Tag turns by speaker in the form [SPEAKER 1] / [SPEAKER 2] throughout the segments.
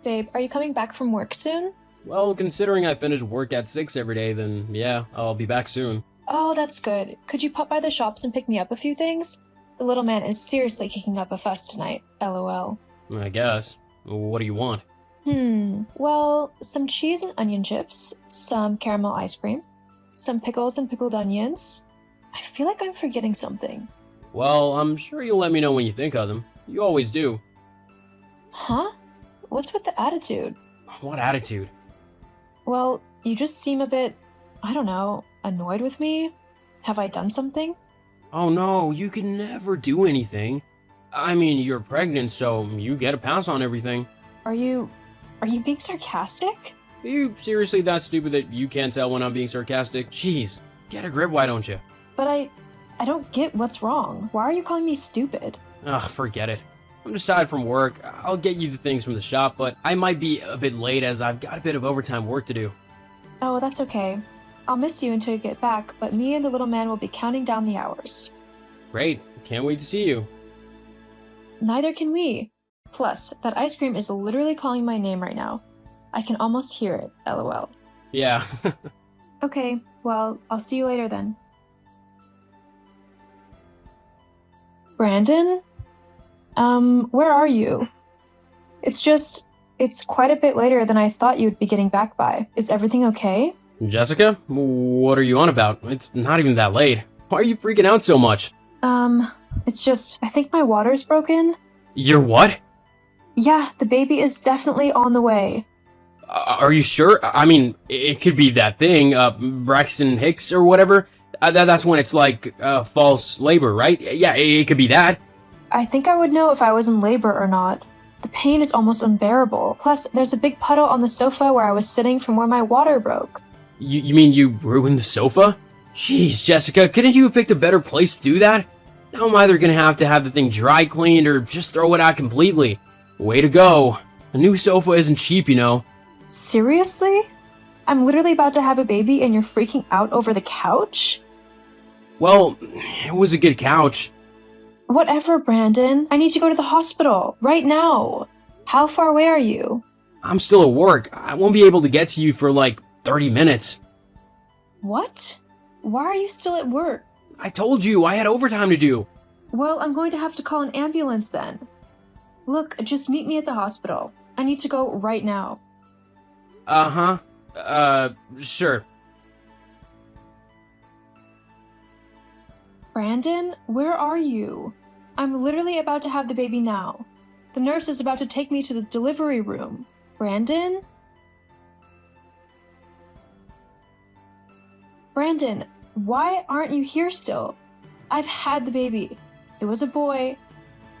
[SPEAKER 1] Babe, are you coming back from work soon?
[SPEAKER 2] Well, considering I finish work at 6 every day, then yeah, I'll be back soon.
[SPEAKER 1] Oh, that's good. Could you pop by the shops and pick me up a few things? The little man is seriously kicking up a fuss tonight, lol.
[SPEAKER 2] I guess. What do you want?
[SPEAKER 1] Well, some cheese and onion chips, some caramel ice cream, some pickles and pickled onions. I feel like I'm forgetting something.
[SPEAKER 2] Well, I'm sure you'll let me know when you think of them. You always do.
[SPEAKER 1] Huh? What's with the attitude?
[SPEAKER 2] What attitude?
[SPEAKER 1] Well, you just seem a bit, I don't know, annoyed with me? Have I done something?
[SPEAKER 2] Oh no, you can never do anything. I mean, you're pregnant, so you get a pass on everything.
[SPEAKER 1] Are you being sarcastic?
[SPEAKER 2] Are you seriously that stupid that you can't tell when I'm being sarcastic? Jeez, get a grip, why don't you?
[SPEAKER 1] But I don't get what's wrong. Why are you calling me stupid?
[SPEAKER 2] Ugh, forget it. I'm just tired from work. I'll get you the things from the shop, but I might be a bit late as I've got a bit of overtime work to do.
[SPEAKER 1] Oh, that's okay. I'll miss you until you get back, but me and the little man will be counting down the hours.
[SPEAKER 2] Great, can't wait to see you.
[SPEAKER 1] Neither can we. Plus, that ice cream is literally calling my name right now. I can almost hear it, lol.
[SPEAKER 2] Yeah.
[SPEAKER 1] Okay, well, I'll see you later then. Brandon? Where are you? It's quite a bit later than I thought you'd be getting back by. Is everything okay?
[SPEAKER 2] Jessica? What are you on about? It's not even that late. Why are you freaking out so much?
[SPEAKER 1] It's just, I think my water's broken.
[SPEAKER 2] Your what?
[SPEAKER 1] Yeah, the baby is definitely on the way.
[SPEAKER 2] Are you sure? I mean, it could be that thing, Braxton Hicks or whatever. That's when it's like, false labor, right? Yeah, it could be that.
[SPEAKER 1] I think I would know if I was in labor or not. The pain is almost unbearable. Plus, there's a big puddle on the sofa where I was sitting from where my water broke.
[SPEAKER 2] You mean you ruined the sofa? Jeez, Jessica, couldn't you have picked a better place to do that? Now I'm either gonna have to have the thing dry cleaned or just throw it out completely. Way to go. A new sofa isn't cheap, you know.
[SPEAKER 1] Seriously? I'm literally about to have a baby and you're freaking out over the couch?
[SPEAKER 2] Well, it was a good couch.
[SPEAKER 1] Whatever, Brandon. I need to go to the hospital right now. How far away are you?
[SPEAKER 2] I'm still at work. I won't be able to get to you for like 30 minutes.
[SPEAKER 1] What? Why are you still at work?
[SPEAKER 2] I told you, I had overtime to do.
[SPEAKER 1] Well, I'm going to have to call an ambulance then. Look, just meet me at the hospital. I need to go right now.
[SPEAKER 2] Sure.
[SPEAKER 1] Brandon, where are you? I'm literally about to have the baby now. The nurse is about to take me to the delivery room. Brandon? Brandon, why aren't you here still? I've had the baby. It was a boy.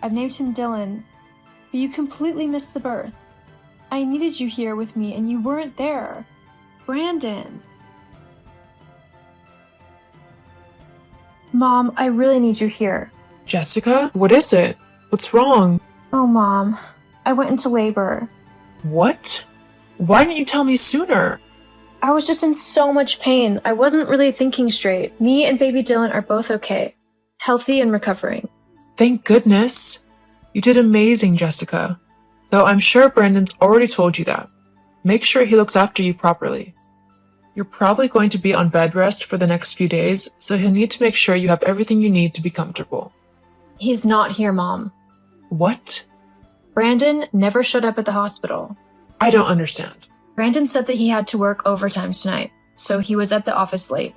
[SPEAKER 1] I've named him Dylan. But you completely missed the birth. I needed you here with me and you weren't there. Brandon. Mom, I really need you here.
[SPEAKER 3] Jessica, what is it? What's wrong?
[SPEAKER 1] Oh, Mom. I went into labor.
[SPEAKER 3] What? Why didn't you tell me sooner?
[SPEAKER 1] I was just in so much pain. I wasn't really thinking straight. Me and baby Dylan are both okay. Healthy and recovering.
[SPEAKER 3] Thank goodness. You did amazing, Jessica. Though I'm sure Brandon's already told you that. Make sure he looks after you properly. You're probably going to be on bed rest for the next few days, so he'll need to make sure you have everything you need to be comfortable.
[SPEAKER 1] He's not here, Mom.
[SPEAKER 3] What?
[SPEAKER 1] Brandon never showed up at the hospital.
[SPEAKER 3] I don't understand.
[SPEAKER 1] Brandon said that he had to work overtime tonight, so he was at the office late.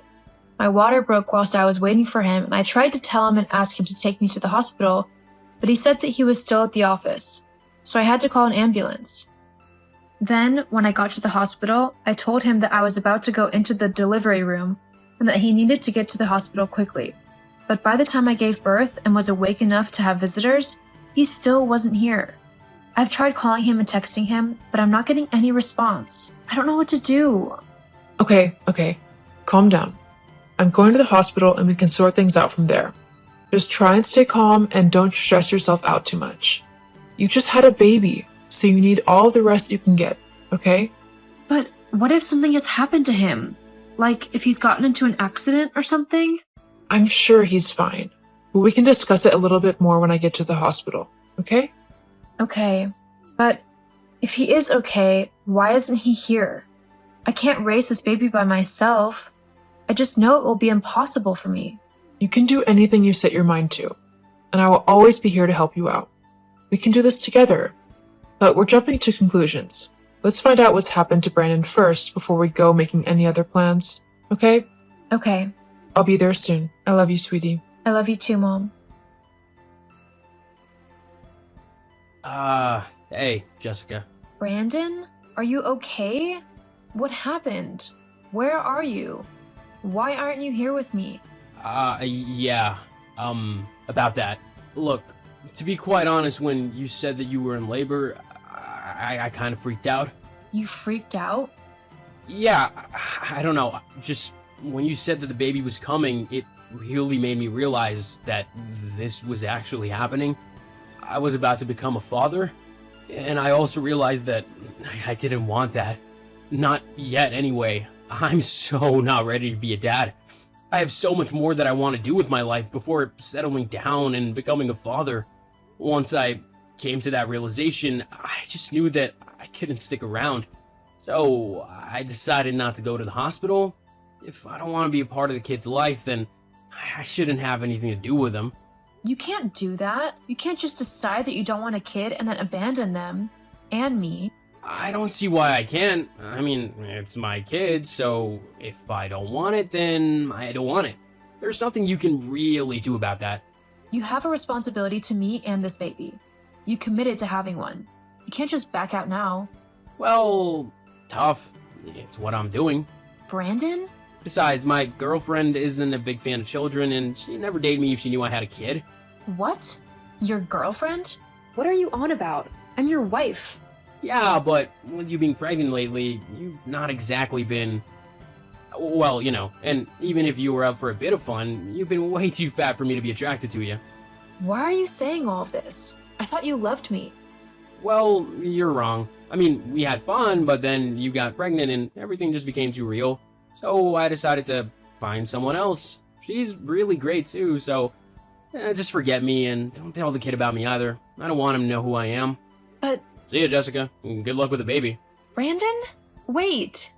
[SPEAKER 1] My water broke whilst I was waiting for him, and I tried to tell him and ask him to take me to the hospital, but he said that he was still at the office, so I had to call an ambulance. Then, when I got to the hospital, I told him that I was about to go into the delivery room and that he needed to get to the hospital quickly. But by the time I gave birth and was awake enough to have visitors, he still wasn't here. I've tried calling him and texting him, but I'm not getting any response. I don't know what to do.
[SPEAKER 3] Okay. Calm down. I'm going to the hospital and we can sort things out from there. Just try and stay calm and don't stress yourself out too much. You just had a baby, so you need all the rest you can get, okay?
[SPEAKER 1] But what if something has happened to him? Like if he's gotten into an accident or something?
[SPEAKER 3] I'm sure he's fine, but we can discuss it a little bit more when I get to the hospital, okay?
[SPEAKER 1] Okay, but If he is okay, why isn't he here? I can't raise this baby by myself. I just know it will be impossible for me.
[SPEAKER 3] You can do anything you set your mind to, and I will always be here to help you out. We can do this together. But we're jumping to conclusions. Let's find out what's happened to Brandon first before we go making any other plans, okay?
[SPEAKER 1] Okay,
[SPEAKER 3] I'll be there soon. I love you, sweetie.
[SPEAKER 1] I love you too, Mom.
[SPEAKER 2] Hey, Jessica.
[SPEAKER 1] Brandon, are you okay? What happened? Where are you? Why aren't you here with me?
[SPEAKER 2] Yeah, about that. Look, to be quite honest, when you said that you were in labor, I kind of freaked out.
[SPEAKER 1] You freaked out?
[SPEAKER 2] Yeah, I don't know. Just when you said that the baby was coming, it really made me realize that this was actually happening. I was about to become a father, and I also realized that I didn't want that. Not yet, anyway. I'm so not ready to be a dad. I have so much more that I want to do with my life before settling down and becoming a father. Once I came to that realization, I just knew that I couldn't stick around. So I decided not to go to the hospital. If I don't want to be a part of the kid's life, then I shouldn't have anything to do with him.
[SPEAKER 1] You can't do that. You can't just decide that you don't want a kid and then abandon them. And me.
[SPEAKER 2] I don't see why I can't. I mean, it's my kid, so if I don't want it, then I don't want it. There's nothing you can really do about that.
[SPEAKER 1] You have a responsibility to me and this baby. You committed to having one. You can't just back out now.
[SPEAKER 2] Well, tough. It's what I'm doing.
[SPEAKER 1] Brandon?
[SPEAKER 2] Besides, my girlfriend isn't a big fan of children, and she never dated me if she knew I had a kid.
[SPEAKER 1] What? Your girlfriend? What are you on about? I'm your wife.
[SPEAKER 2] Yeah, but with you being pregnant lately, you've not exactly been... Well, you know, and even if you were up for a bit of fun, you've been way too fat for me to be attracted to you.
[SPEAKER 1] Why are you saying all of this? I thought you loved me.
[SPEAKER 2] Well, you're wrong. I mean, we had fun, but then you got pregnant and everything just became too real. So I decided to find someone else. She's really great too, so just forget me and don't tell the kid about me either. I don't want him to know who I am.
[SPEAKER 1] But...
[SPEAKER 2] See ya, Jessica. Good luck with the baby.
[SPEAKER 1] Brandon? Wait.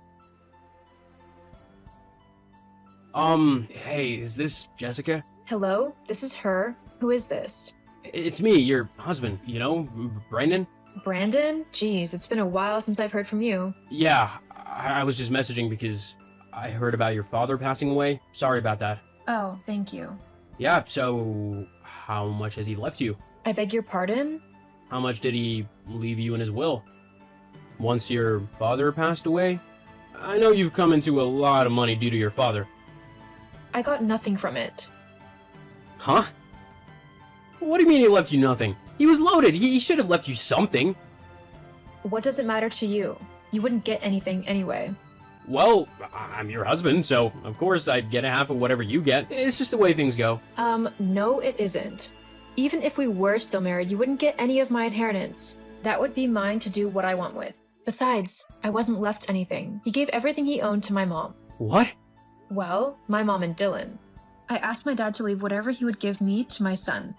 [SPEAKER 2] Hey, is this Jessica?
[SPEAKER 1] Hello? This is her. Who is this?
[SPEAKER 2] It's me, your husband, you know, Brandon?
[SPEAKER 1] Brandon? Jeez, it's been a while since I've heard from you.
[SPEAKER 2] Yeah, I was just messaging because I heard about your father passing away. Sorry about that.
[SPEAKER 1] Oh, thank you.
[SPEAKER 2] Yeah, so how much has he left you?
[SPEAKER 1] I beg your pardon?
[SPEAKER 2] How much did he leave you in his will? Once your father passed away? I know you've come into a lot of money due to your father.
[SPEAKER 1] I got nothing from it.
[SPEAKER 2] Huh? What do you mean he left you nothing? He was loaded. He should have left you something.
[SPEAKER 1] What does it matter to you? You wouldn't get anything anyway.
[SPEAKER 2] Well, I'm your husband, so of course I'd get a half of whatever you get. It's just the way things go.
[SPEAKER 1] No it isn't. Even if we were still married, you wouldn't get any of my inheritance. That would be mine to do what I want with. Besides, I wasn't left anything. He gave everything he owned to my mom.
[SPEAKER 2] What?
[SPEAKER 1] Well, my mom and Dylan. I asked my dad to leave whatever he would give me to my son.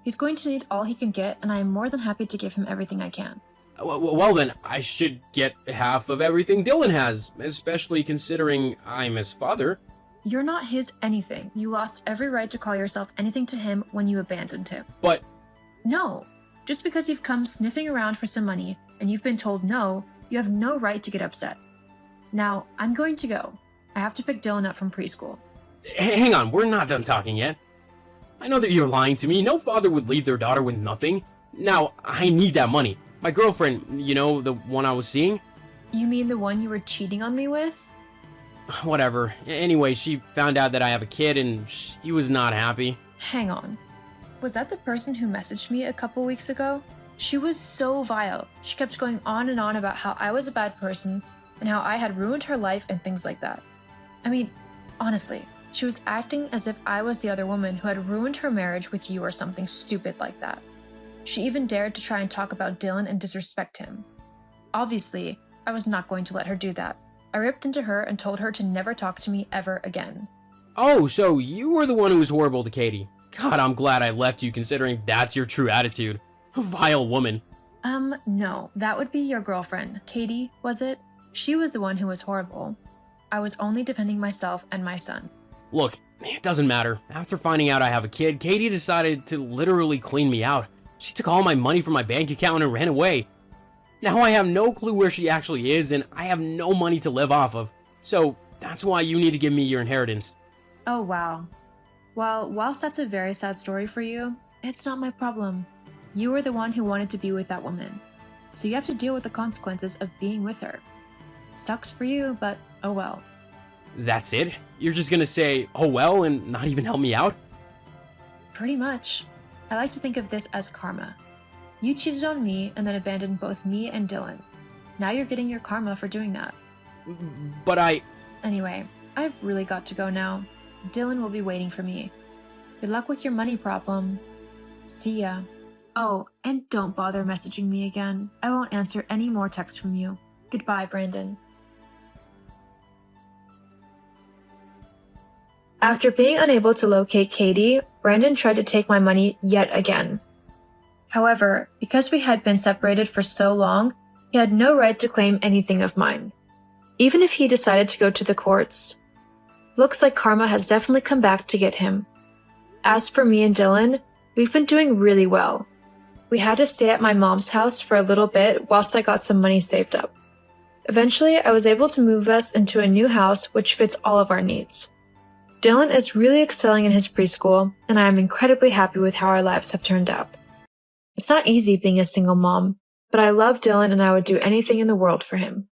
[SPEAKER 1] He's going to need all he can get, and I am more than happy to give him everything I can.
[SPEAKER 2] Well then, I should get half of everything Dylan has, especially considering I'm his father.
[SPEAKER 1] You're not his anything. You lost every right to call yourself anything to him when you abandoned him.
[SPEAKER 2] But...
[SPEAKER 1] No. Just because you've come sniffing around for some money and you've been told no, you have no right to get upset. Now, I'm going to go. I have to pick Dylan up from preschool.
[SPEAKER 2] Hang on, we're not done talking yet. I know that you're lying to me. No father would leave their daughter with nothing. Now, I need that money. My girlfriend, you know, the one I was seeing?
[SPEAKER 1] You mean the one you were cheating on me with?
[SPEAKER 2] Whatever. Anyway, she found out that I have a kid and she was not happy.
[SPEAKER 1] Hang on. Was that the person who messaged me a couple weeks ago? She was so vile. She kept going on and on about how I was a bad person and how I had ruined her life and things like that. I mean, honestly, she was acting as if I was the other woman who had ruined her marriage with you or something stupid like that. She even dared to try and talk about Dylan and disrespect him. Obviously, I was not going to let her do that. I ripped into her and told her to never talk to me ever again.
[SPEAKER 2] Oh, so you were the one who was horrible to Katie. God, I'm glad I left you considering that's your true attitude. A vile woman.
[SPEAKER 1] No, that would be your girlfriend. Katie, was it? She was the one who was horrible. I was only defending myself and my son.
[SPEAKER 2] Look, it doesn't matter. After finding out I have a kid, Katie decided to literally clean me out. She took all my money from my bank account and ran away. Now I have no clue where she actually is, and I have no money to live off of. So that's why you need to give me your inheritance.
[SPEAKER 1] Oh, wow. Well, whilst that's a very sad story for you, it's not my problem. You were the one who wanted to be with that woman. So you have to deal with the consequences of being with her. Sucks for you, but oh well.
[SPEAKER 2] That's it? You're just gonna say, oh well, and not even help me out?
[SPEAKER 1] Pretty much. I like to think of this as karma. You cheated on me and then abandoned both me and Dylan. Now you're getting your karma for doing that.
[SPEAKER 2] But
[SPEAKER 1] Anyway, I've really got to go now. Dylan will be waiting for me. Good luck with your money problem. See ya. Oh, and don't bother messaging me again. I won't answer any more texts from you. Goodbye, Brandon. After being unable to locate Katie, Brandon tried to take my money yet again. However, because we had been separated for so long, he had no right to claim anything of mine, even if he decided to go to the courts. Looks like karma has definitely come back to get him. As for me and Dylan, we've been doing really well. We had to stay at my mom's house for a little bit whilst I got some money saved up. Eventually, I was able to move us into a new house which fits all of our needs. Dylan is really excelling in his preschool, and I am incredibly happy with how our lives have turned out. It's not easy being a single mom, but I love Dylan and I would do anything in the world for him.